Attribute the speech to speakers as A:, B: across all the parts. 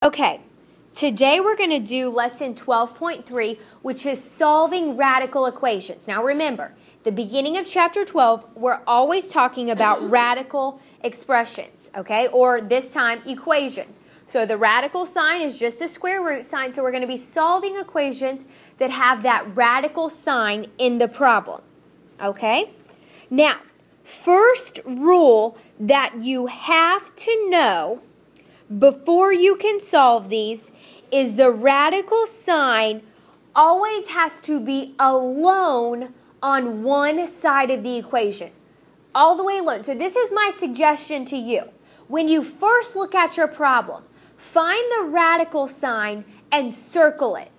A: Okay, today we're going to do lesson 12.3, which is solving radical equations. Now remember, the beginning of chapter 12, we're always talking about radical expressions, okay, or this time equations. So the radical sign is just a square root sign, so we're going to be solving equations that have that radical sign in the problem, okay? Now, first rule that you have to know before you can solve these is the radical sign always has to be alone on one side of the equation. All the way alone. So this is my suggestion to you. When you first look at your problem, find the radical sign and circle it.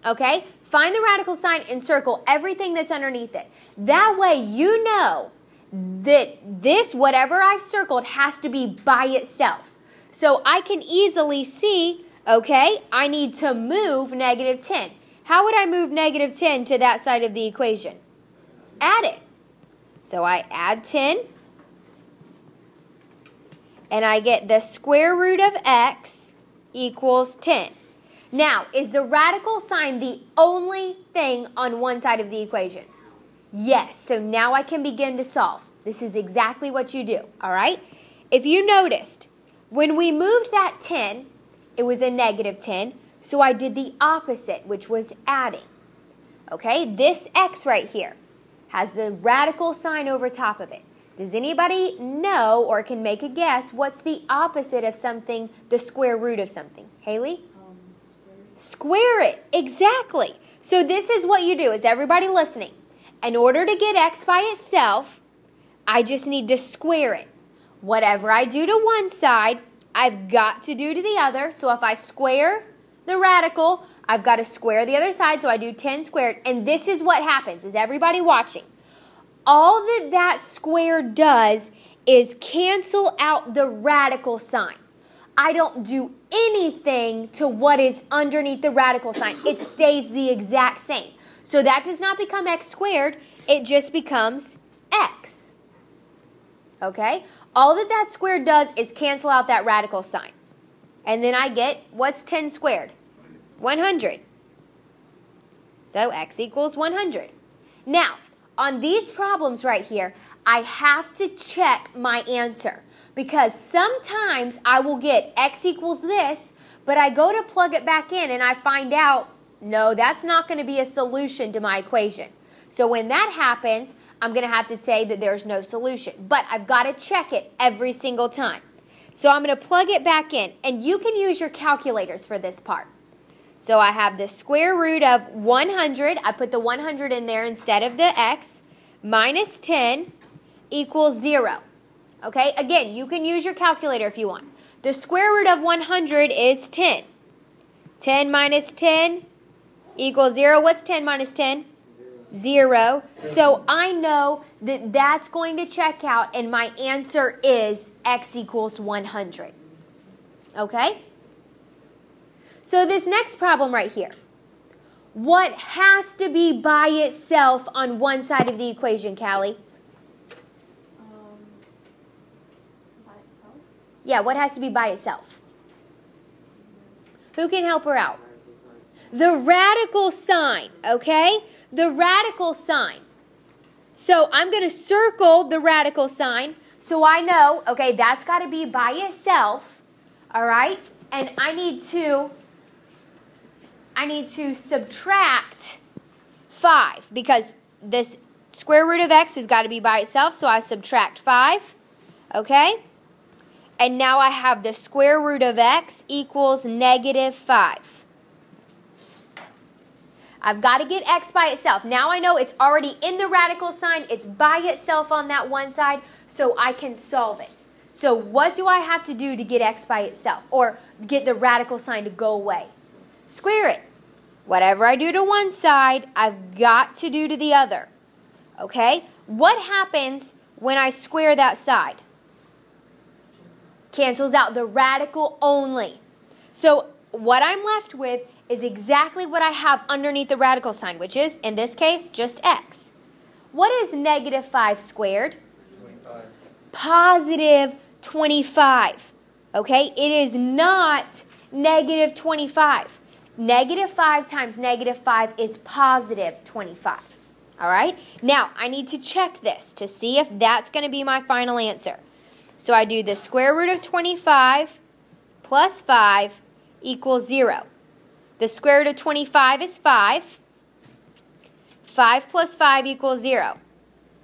A: Okay? Find the radical sign and circle everything that's underneath it. That way you know that this, whatever I've circled, has to be by itself. So I can easily see, okay, I need to move negative 10. How would I move negative 10 to that side of the equation? Add it. So I add 10, and I get the square root of x equals 10. Now, is the radical sign the only thing on one side of the equation? Yes, so now I can begin to solve. This is exactly what you do, all right? If you noticed, when we moved that 10, it was a negative 10, so I did the opposite, which was adding. Okay, this x right here has the radical sign over top of it. Does anybody know or can make a guess what's the opposite of something, the square root of something? Haley? Square it, exactly. So this is what you do. Is everybody listening? In order to get x by itself, I just need to square it. Whatever I do to one side, I've got to do to the other. So if I square the radical, I've got to square the other side. So I do 10 squared. And this is what happens. Is everybody watching? All that square does is cancel out the radical sign. I don't do anything to what is underneath the radical sign. It stays the exact same. So that does not become x squared. It just becomes x. Okay? All that square does is cancel out that radical sign. And then I get, what's 10 squared? 100. So x equals 100. Now, on these problems right here, I have to check my answer. Because sometimes I will get x equals this, but I go to plug it back in and I find out, no, that's not going to be a solution to my equation. So when that happens, I'm going to have to say that there's no solution. But I've got to check it every single time. So I'm going to plug it back in. And you can use your calculators for this part. So I have the square root of 100. I put the 100 in there instead of the x. Minus 10 equals 0. Okay, again, you can use your calculator if you want. The square root of 100 is 10. 10 minus 10 equals 0. What's 10 minus 10? 0. So I know that that's going to check out, and my answer is x equals 100. Okay? So this next problem right here. What has to be by itself on one side of the equation, Callie?
B: By itself?
A: Yeah, what has to be by itself? Who can help her out? The radical sign, okay? The radical sign. So I'm going to circle the radical sign so I know, okay, that's got to be by itself, all right? And I need to subtract 5 because this square root of x has got to be by itself, so I subtract 5, okay? And now I have the square root of x equals negative 5. I've got to get x by itself. Now I know it's already in the radical sign. It's by itself on that one side, so I can solve it. So what do I have to do to get x by itself, or get the radical sign to go away? Square it. Whatever I do to one side, I've got to do to the other. Okay? What happens when I square that side? Cancels out the radical only. So what I'm left with is exactly what I have underneath the radical sign, which is, in this case, just x. What is negative 5 squared?
C: 25.
A: Positive 25. Okay? It is not negative 25. Negative 5 times negative 5 is positive 25. All right? Now, I need to check this to see if that's going to be my final answer. So I do the square root of 25 plus 5 equals 0. The square root of 25 is 5. 5 plus 5 equals 0.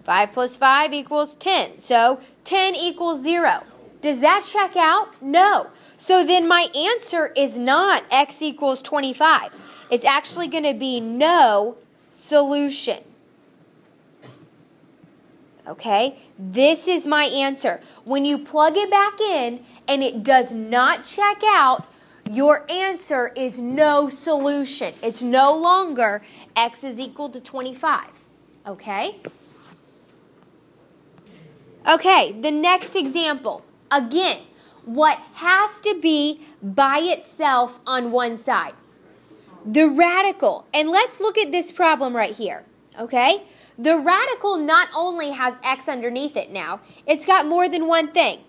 A: 5 plus 5 equals 10. So 10 equals 0. Does that check out? No. So then my answer is not x equals 25. It's actually going to be no solution. Okay? This is my answer. When you plug it back in and it does not check out, your answer is no solution. It's no longer x is equal to 25. Okay? Okay, the next example. Again, what has to be by itself on one side? The radical. And let's look at this problem right here. Okay? The radical not only has x underneath it now, it's got more than one thing.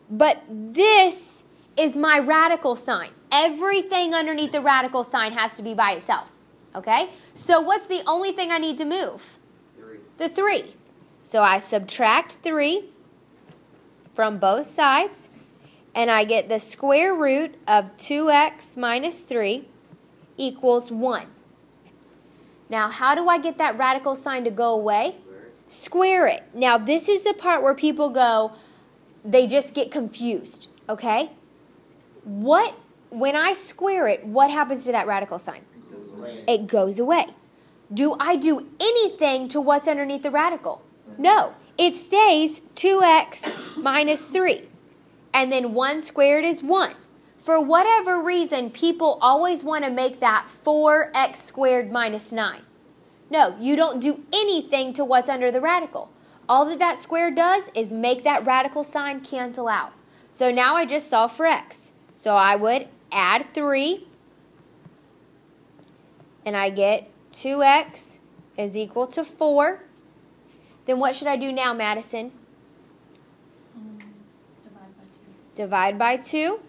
A: But this is my radical sign. Everything underneath the radical sign has to be by itself. Okay? So what's the only thing I need to move?
C: 3.
A: The 3. So I subtract 3 from both sides, and I get the square root of 2x minus 3 equals 1. Now, how do I get that radical sign to go away? Square it. Now, this is the part where people go, they just get confused, okay? When I square it, what happens to that radical sign? It goes away. Do I do anything to what's underneath the radical? No. It stays 2x minus 3. And then 1 squared is 1. For whatever reason, people always want to make that 4x squared minus 9. No, you don't do anything to what's under the radical. All that square does is make that radical sign cancel out. So now I just solve for x. So I would add 3, and I get 2x is equal to 4. Then what should I do now, Madison? Divide by 2.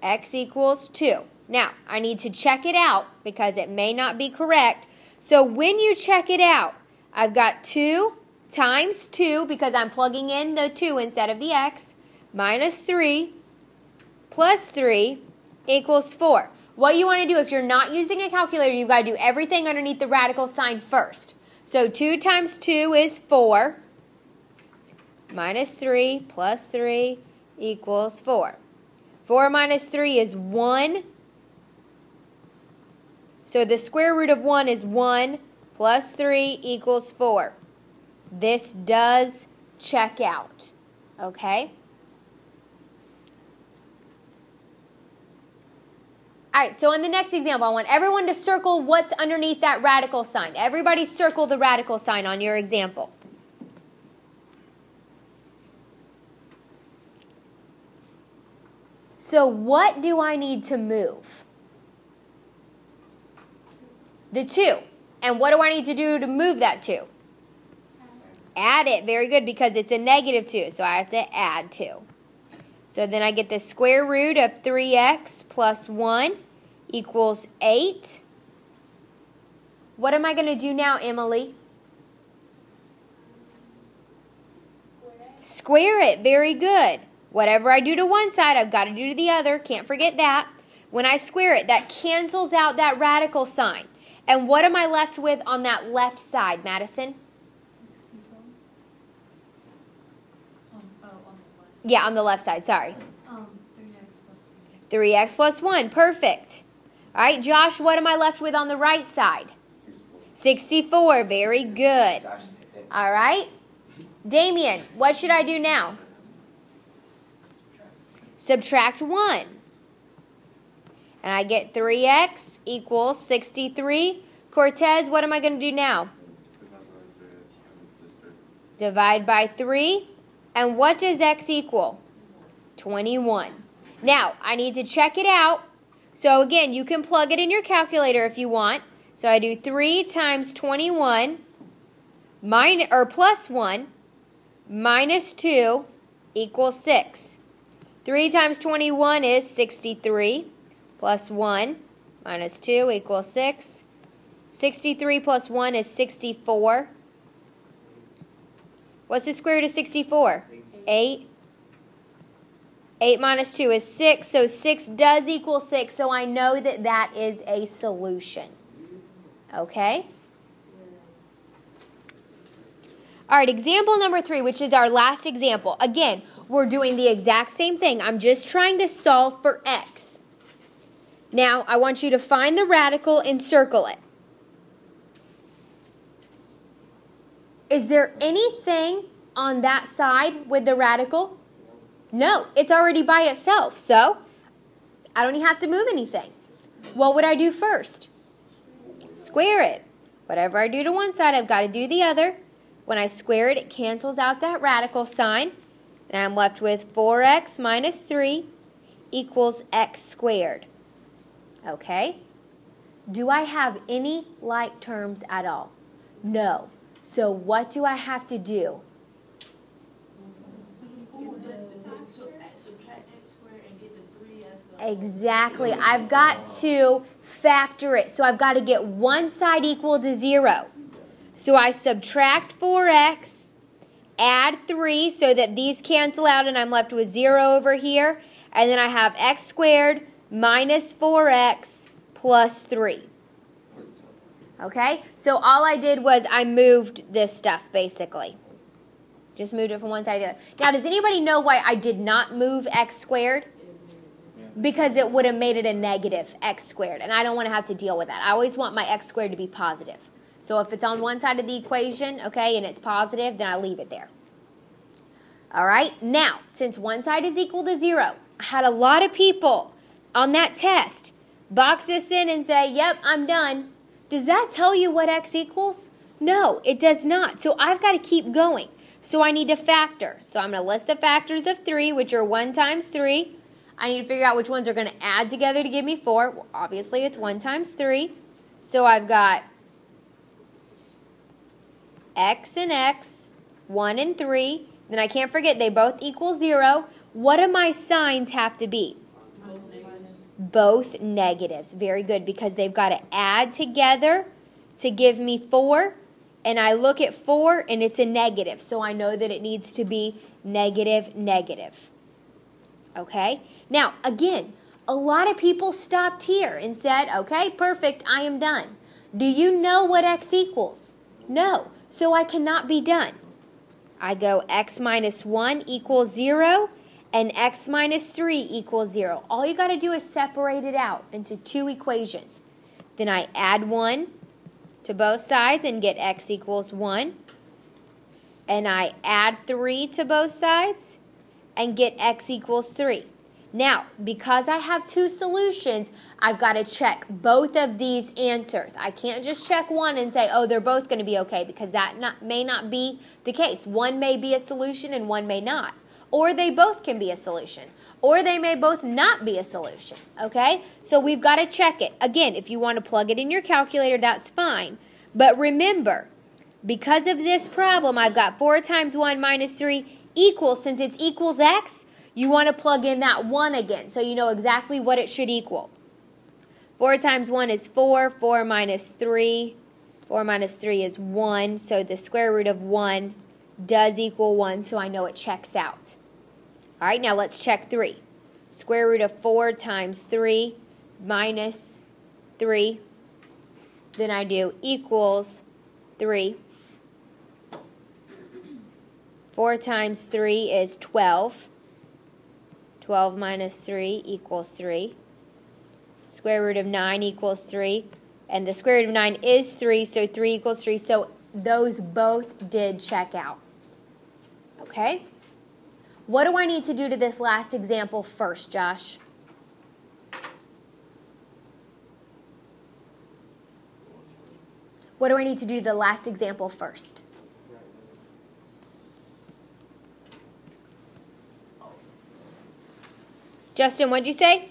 A: X equals 2. Now, I need to check it out because it may not be correct. So when you check it out, I've got 2 times 2 because I'm plugging in the 2 instead of the x, minus 3 plus 3 equals 4. What you want to do if you're not using a calculator, you've got to do everything underneath the radical sign first. So 2 times 2 is 4, minus 3 plus 3 equals 4. 4 minus 3 is 1. So the square root of 1 is 1 plus 3 equals 4. This does check out. Okay? All right, so in the next example, I want everyone to circle what's underneath that radical sign. Everybody circle the radical sign on your example. So what do I need to move? The 2. And what do I need to do to move that 2? Add it. Very good, because it's a negative 2, so I have to add 2. So then I get the square root of 3x plus 1 equals 8. What am I going to do now, Emily? Square it. Very good. Whatever I do to one side, I've got to do to the other. Can't forget that. When I square it, that cancels out that radical sign. And what am I left with on that left side, Madison? Yeah, on the left side, sorry. 3x plus 1, perfect. All right, Josh, what am I left with on the right side? 64, very good. All right. Damien, what should I do now? Subtract 1. And I get 3x equals 63. Cortez, what am I going to do now? Divide by 3. And what does x equal? 21. Now, I need to check it out. So again, you can plug it in your calculator if you want. So I do 3 times 21 plus 1 minus 2 equals 6. 3 times 21 is 63, plus 1 minus 2 equals 6. 63 plus 1 is 64. What's the square root of 64? 8. 8 minus 2 is 6, so 6 does equal 6, so I know that that is a solution. Okay? All right, example number 3, which is our last example. Again, we're doing the exact same thing. I'm just trying to solve for x. Now, I want you to find the radical and circle it. Is there anything on that side with the radical? No, it's already by itself, so I don't even have to move anything. What would I do first? Square it. Whatever I do to one side, I've got to do the other. When I square it, it cancels out that radical sign, and I'm left with 4x minus 3 equals x squared. Okay? Do I have any like terms at all? No. So what do I have to do? Exactly. I've got to factor it. So I've got to get one side equal to 0. So I subtract 4x, add 3 so that these cancel out and I'm left with 0 over here. And then I have x squared minus 4x plus 3. Okay? So all I did was I moved this stuff basically. Just moved it from one side to the other. Now, does anybody know why I did not move x squared? Because it would have made it a negative x squared, and I don't want to have to deal with that. I always want my x squared to be positive. So if it's on one side of the equation, okay, and it's positive, then I leave it there. All right, now, since one side is equal to 0, I had a lot of people on that test box this in and say, yep, I'm done. Does that tell you what x equals? No, it does not. So I've got to keep going. So I need to factor. So I'm going to list the factors of 3, which are 1 times 3. I need to figure out which ones are going to add together to give me 4. Well, obviously, it's 1 times 3. So I've got x and x, 1 and 3. Then I can't forget they both equal 0. What do my signs have to be? Both negatives. Very good, because they've got to add together to give me 4. And I look at 4 and it's a negative. So I know that it needs to be negative, negative. Okay? Now, again, a lot of people stopped here and said, okay, perfect, I am done. Do you know what x equals? No. So I cannot be done. I go x minus 1 equals 0 and x minus 3 equals 0. All you got to do is separate it out into 2 equations. Then I add 1 to both sides and get x equals 1. And I add 3 to both sides and get x equals 3. Now, because I have 2 solutions, I've got to check both of these answers. I can't just check one and say, oh, they're both going to be okay, because that may not be the case. One may be a solution and one may not. Or they both can be a solution. Or they may both not be a solution. Okay? So we've got to check it. Again, if you want to plug it in your calculator, that's fine. But remember, because of this problem, I've got 4 times 1 minus 3 equals, since it equals x, you want to plug in that 1 again, so you know exactly what it should equal. 4 times 1 is 4. 4 minus 3. 4 minus 3 is 1. So the square root of 1 does equal 1, so I know it checks out. All right, now let's check 3. Square root of 4 times 3 minus 3. Then I do equals 3. 4 times 3 is 12. 12 minus 3 equals 3. Square root of 9 equals 3. And the square root of 9 is 3, so 3 equals 3. So those both did check out. Okay? What do I need to do to this last example first, Josh? What do I need to do to the last example first? Justin, what'd you say?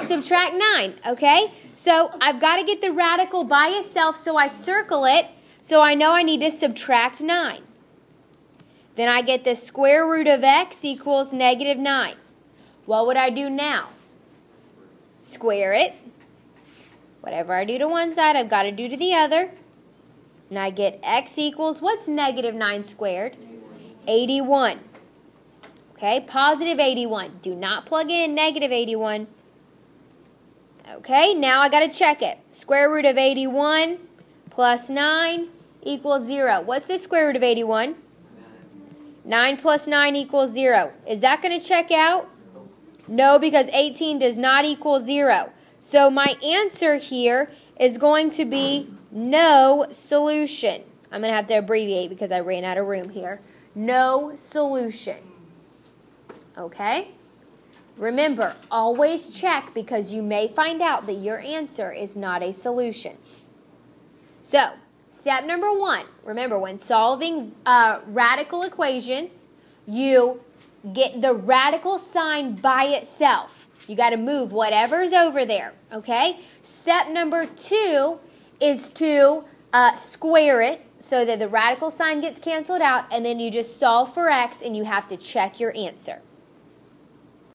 A: Subtract 9, okay? So I've got to get the radical by itself, so I circle it, so I know I need to subtract 9. Then I get the square root of x equals negative 9. What would I do now? Square it. Whatever I do to one side, I've got to do to the other. And I get x equals, what's negative 9 squared? 81. Okay, positive 81. Do not plug in negative 81. Okay, now I got to check it. Square root of 81 plus 9 equals 0. What's the square root of 81? 9 plus 9 equals 0. Is that going to check out? No, because 18 does not equal 0. So my answer here is going to be no solution. I'm going to have to abbreviate because I ran out of room here. No solution. Okay? Remember, always check because you may find out that your answer is not a solution. So, step number 1. Remember, when solving radical equations, you get the radical sign by itself. You got to move whatever's over there, okay? Step number 2 is to square it so that the radical sign gets canceled out, and then you just solve for x and you have to check your answer.